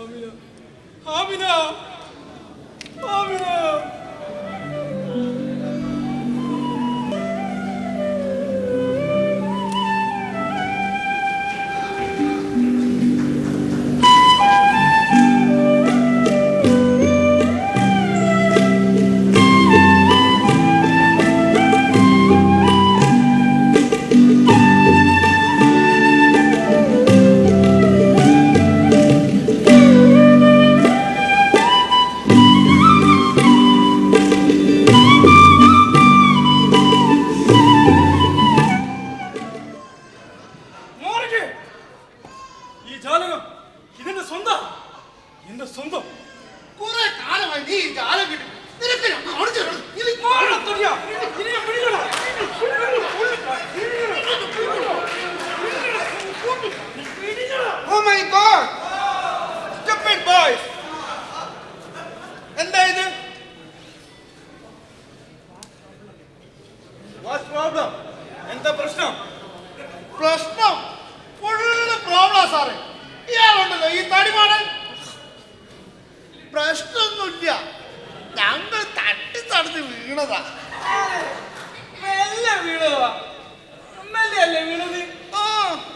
Amina Amina Oh my God! Stupid boys! എന്താ ഇത്? What's problem? എന്താ പ്രശ്നം? പ്രശ്നം ഫുള്ള് പ്രോബ്ലം സാറേ. ഇയാളുണ്ടല്ലോ ഈ തടിമാടൻ. പ്രശ്നമൊന്നുമില്ല, ഞങ്ങൾ തട്ടി തടഞ്ഞ് വീണതാ. മെല്ലെ വീണതാ. മെല്ലെയല്ലേ വീണത്? ആ,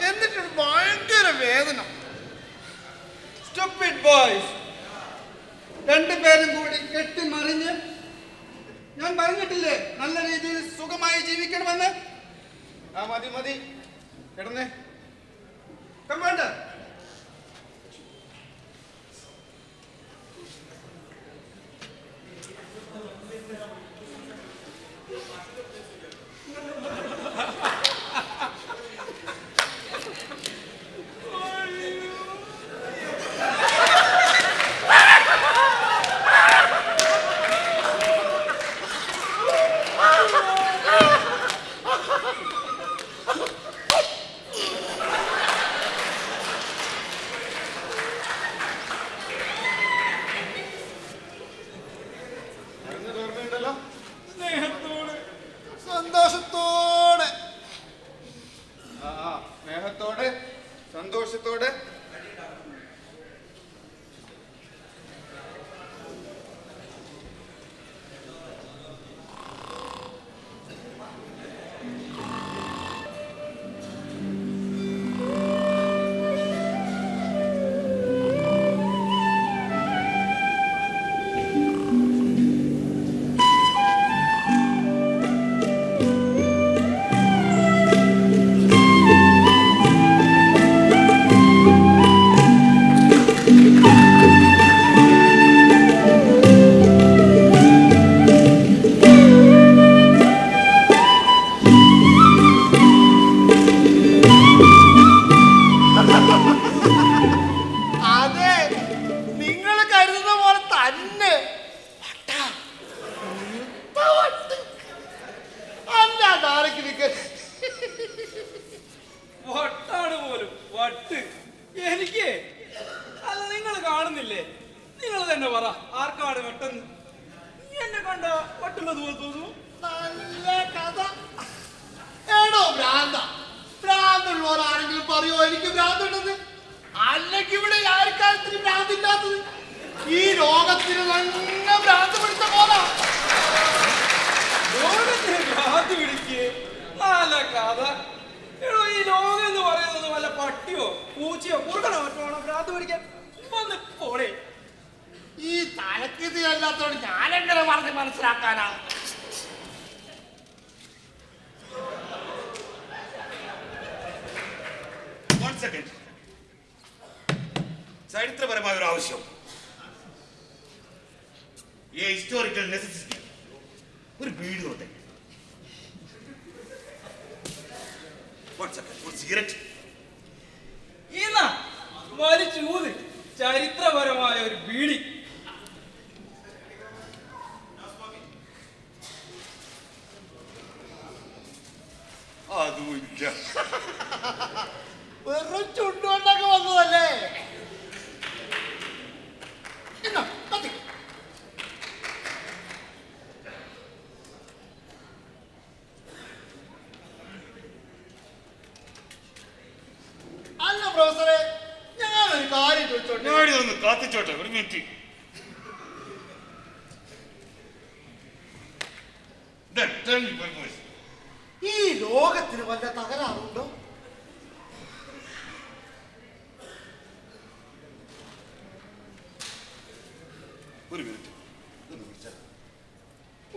എന്നിട്ട് ഭയങ്കര വേദന. Stupid boys! രണ്ടുപേരും കൂടി കെട്ടിമറിഞ്ഞ് ഞാൻ പറഞ്ഞിട്ടില്ലേ നല്ല രീതിയിൽ സുഖമായി ജീവിക്കണമെന്ന്. ആ മതി മതി, കിടന്നേ. കമാൻഡർ, സന്തോഷത്തോടെ സ്നേഹത്തോടെ സന്തോഷത്തോടെ വട്ടാണ് പോലും വട്ട്. എനിക്ക് അല്ല, നിങ്ങൾ കാണുന്നില്ലേ? നിങ്ങൾ തന്നെ പറ, ആർക്കാണ് വെട്ടെന്ന്? നീ എന്നെ കണ്ട വട്ടുള്ളത് പോലെ തോന്നുന്നു. നല്ല കഥ. ഏടോ ഭ്രാന്ത, ഭ്രാന്തുള്ളവരാണെങ്കിലും പറയോ എനിക്ക് ഭ്രാന്തുണ്ടെന്ന്? അല്ലെങ്കിൽ ഇവിടെ ആർക്കാലത്തിന് ഭ്രാന്തില്ലാത്തത്? ഈ ലോകത്തിന് തന്നെ ഭ്രാന്ത് പിടിച്ച പോലെ. ലോകത്തിന് ഭ്രാന്ത് പിടിക്കേ? നല്ല കഥ. എടോ, ഈ ലോകം എന്ന് പറയുന്നത് വല്ല പട്ടിയോ പൂച്ചയോ കുറുക്കനോ മറ്റോ ഭ്രാന്ത് പിടിക്കാൻ? വന്ന് പോടേ. ഈ തലക്കിത് അല്ലാത്തോട് ഞാനെങ്ങനെ പറഞ്ഞ് മനസ്സിലാക്കാനാ? ചരിത്രപരമായ ഒരു ആവശ്യം, ഈ ഹിസ്റ്റോറിക്കൽ നെസസിറ്റി, ഒരു വീട് തൊട്ടെ സിഗരറ്റ് വലിച്ചൂത്. ചരിത്രപരമായ ഒരു ബീഡി. അതുമില്ല. വെറും ചുണ്ടുകൊണ്ടൊക്കെ വന്നതല്ലേ? അല്ല പ്രൊഫസറെ, ഞാനൊരു കാര്യം ചോദിച്ചു. കാണിച്ചോട്ടെ. ഞാനിതൊന്ന് കാത്തിച്ചോട്ടെ, ഒരു മിനിറ്റ്. ഈ ലോകത്തിന് വല്ല തകരാറുണ്ടോ? ഒരു മിനിറ്റ്, ഇതൊന്ന് വിളിച്ചാൽ.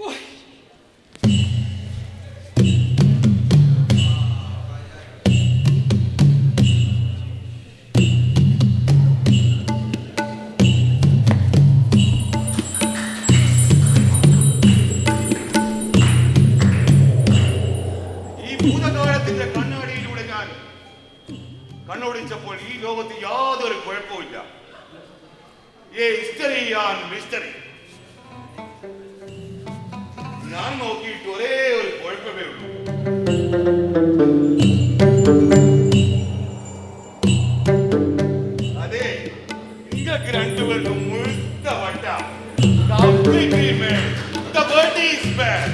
ഓയ്. ഈ ഭൂതകാലത്തിന്റെ കണ്ണാടിയിലൂടെ ഞാൻ കണ്ണോടിച്ചപ്പോൾ ഈ ലോകത്ത് യാതൊരു കുഴപ്പമില്ല. History and mystery. ഞാൻ നോക്കിയിട്ട് ഒരേ ഒരു കുഴപ്പമേ ഉള്ളൂ. അതെ, നിങ്ങൾക്ക് രണ്ടുപേർക്കും മുഴുത്ത വട്ട. Completely mad. The bird is bad.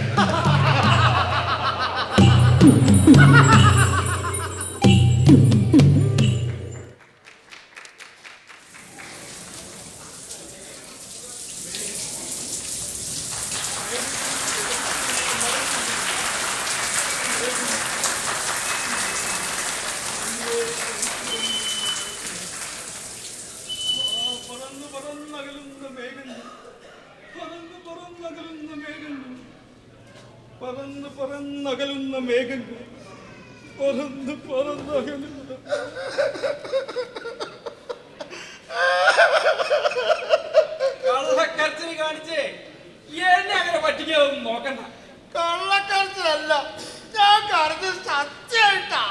പറന്ന് പറന്നകലുന്ന മേഘങ്ങൾ, പറന്ന് പറന്നകലുന്ന മേഘങ്ങൾ, പറന്ന് പറന്നകലുന്ന മേഘങ്ങൾ, പറന്ന് പറന്നകലുന്ന. കള്ളക്കരച്ചിൽ കാണിച്ചേ എന്നെ അങ്ങനെ പറ്റിക്കാതൊന്നും നോക്കണ്ട. കള്ളക്കരച്ചിലല്ല, ഞാൻ കരഞ്ഞത് സത്യമായിട്ടാ.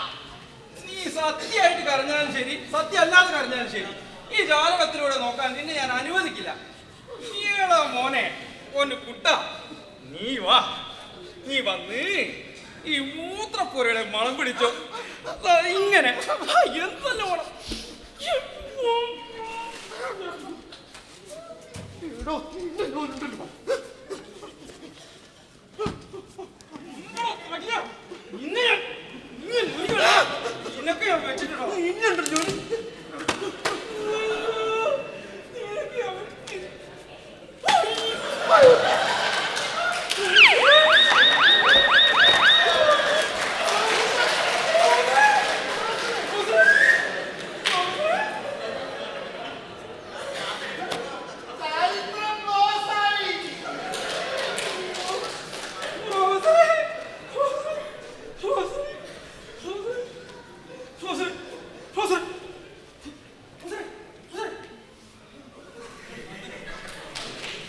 നീ സത്യമായിട്ട് കരഞ്ഞാലും ശരി, സത്യം അല്ലാതെ കരഞ്ഞാലും ശരി, ഈ ജാലകത്തിലൂടെ നോക്കാൻ നിന്നെ ഞാൻ അനുവദിക്കില്ല. ഈടാ മോനെ, ഒന്ന് കുട്ട, നീ വാ. നീ വന്ന് ഈ മൂത്രപ്പുരയുടെ മണം പിടിച്ചോ. ദാ ഇങ്ങനെ എന്തല്ല മണം. എടോ, ഇതെന്തോ ഉണ്ടല്ലോ. ഇന്നൊക്കെ ഞാൻ വെച്ചിട്ടുണ്ടോ? ഇന്നുണ്ടോ ജോലി?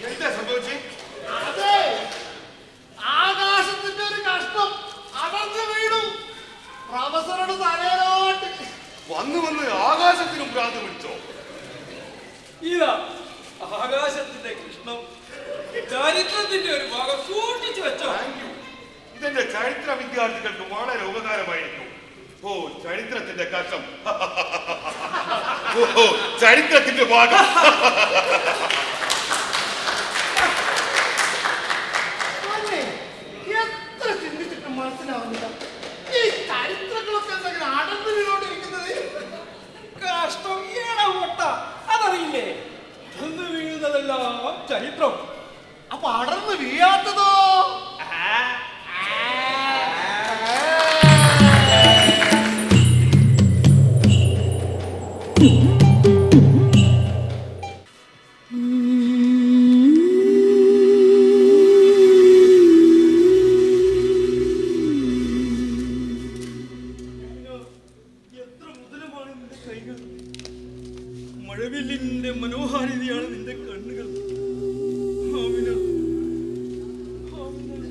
എന്താ സംഭവിച്ചേ? അതെ, ആകാശത്തിന്റെ ഒരു കഷ്ണം അടർന്നു വീണു പ്രൊഫസറുടെ തലയിലോട്ട്. വന്ന് വന്ന് ആകാശത്തിനും ഭ്രാന്ത് പിടിച്ചോ? ഇതാ ആകാശത്തിന്റെ കൃഷ്ണം, ചരിത്രത്തിന്റെ ഒരു ഭാഗം സൂക്ഷിച്ചു വെച്ചോ. Thank you. ഇതെന്റെ ചരിത്ര വിദ്യാർത്ഥികൾക്ക് വളരെ ഉപകാരമായിരിക്കും. ഓ, ചരിത്രത്തിന്റെ കഷ്ടം. ഓ, ചരിത്രത്തിന്റെ ഭാഗം. അല്ലേ, എത്ര ചിന്തിച്ചിട്ടും മനസ്സിലാവുന്നില്ല. ഈ ചരിത്രങ്ങളൊക്കെ എന്തെങ്കിലും അടർന്നു വീണോണ്ടിരിക്കുന്നത്. കഷ്ടം ഏണ പൊട്ട, അതറിയില്ലേ? അന്ന് വീഴുന്നതെല്ലാം ചരിത്രം. അപ്പൊ അടർന്നു വീഴാത്തതോ? എത്ര മുതലമാണ് നിന്റെ കൈകൾ, മഴവില്ലിന്റെ മനോഹാരിതയാണ് നിന്റെ കണ്ണുകൾ. ആമിന, ആമിന.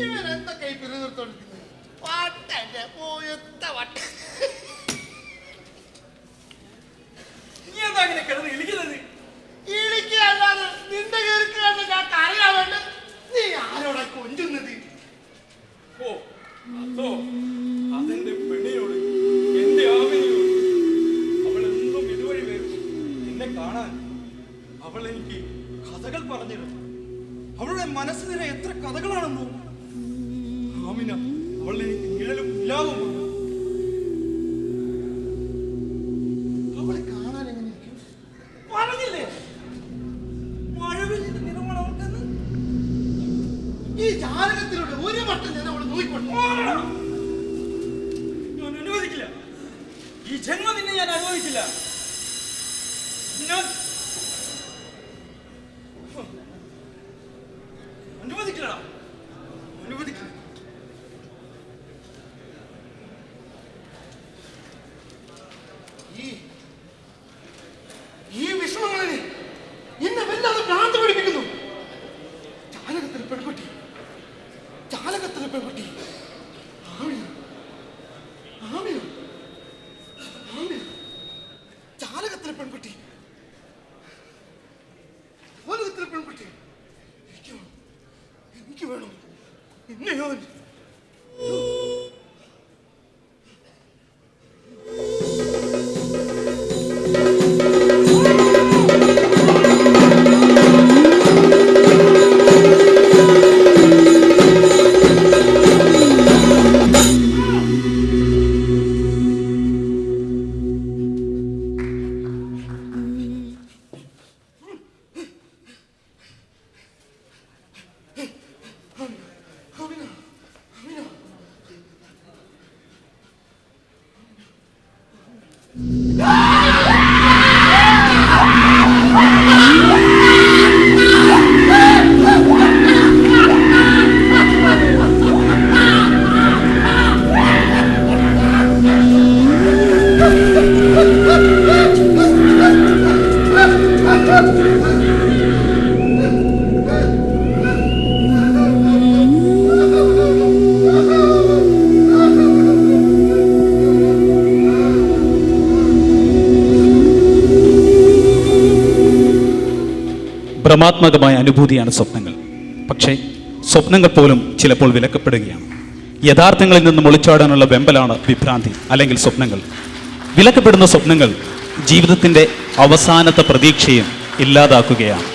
ഇവരെന്തൊക്കെ ഈ പിരിനിർത്തോണ്ടിരിക്കുന്നത്? വട്ടന്റെ പോയത്ത വട്ട. നീ എന്താ അങ്ങനെ കിടന്ന് ഇളിക്കുന്നത്? ഇളിക്കല്ലാതെ നിന്റെ കേൾക്ക് കണ്ട് ഞാൻ കരയാൻ വേണ്ട. നീ ആരോടാ കൊഞ്ചുന്നത്? ഓ, അതോ അതെന്റെ പെണ്ണിനോട്, എന്റെ ആമിനയോട്. അവൾ എന്നും ഇതുവഴി വരും നിന്നെ കാണാൻ. അവൾ എനിക്ക് കഥകൾ പറഞ്ഞിരുന്നു. അവളുടെ മനസ്സിന് എത്ര കഥകളാണെന്നോ. ആമിന അവൾ എനിക്ക് നിഴലും നിലാവുമാണ്. അവളെ കാണാൻ എങ്ങനെ ഇരിക്കും? ഞാൻ അനുവദിക്കില്ല. ഈ ജന്മം നിന്നെ ഞാൻ അനുവദിക്കില്ല. ഞാൻ അനുവദിക്കില്ലടാ, അനുവദിക്കില്ല. ഈ വിഷമങ്ങളിൽ എന്നെ വല്ലാതെ ഭ്രാന്ത് പിടിപ്പിക്കുന്നു. ജാലകത്തിലെ പെൺകുട്ടി ആമിന, ആമിന, ആമിന. ജാലകത്തിലെ പെൺകുട്ടി, ജാലകത്തിലെ പെൺകുട്ടി. എനിക്ക് വേണം, എന്നെ ഞാൻ ഭ്രമാത്മകമായ അനുഭൂതിയാണ് സ്വപ്നങ്ങൾ. പക്ഷേ സ്വപ്നങ്ങൾ പോലും ചിലപ്പോൾ വിലക്കപ്പെടുകയാണ്. യഥാർത്ഥങ്ങളിൽ നിന്നും ഒളിച്ചോടാനുള്ള വെമ്പലാണ് വിഭ്രാന്തി അല്ലെങ്കിൽ സ്വപ്നങ്ങൾ. വിലക്കപ്പെടുന്ന സ്വപ്നങ്ങൾ ജീവിതത്തിൻ്റെ അവസാനത്തെ പ്രതീക്ഷയും ഇല്ലാതാക്കുകയാണ്.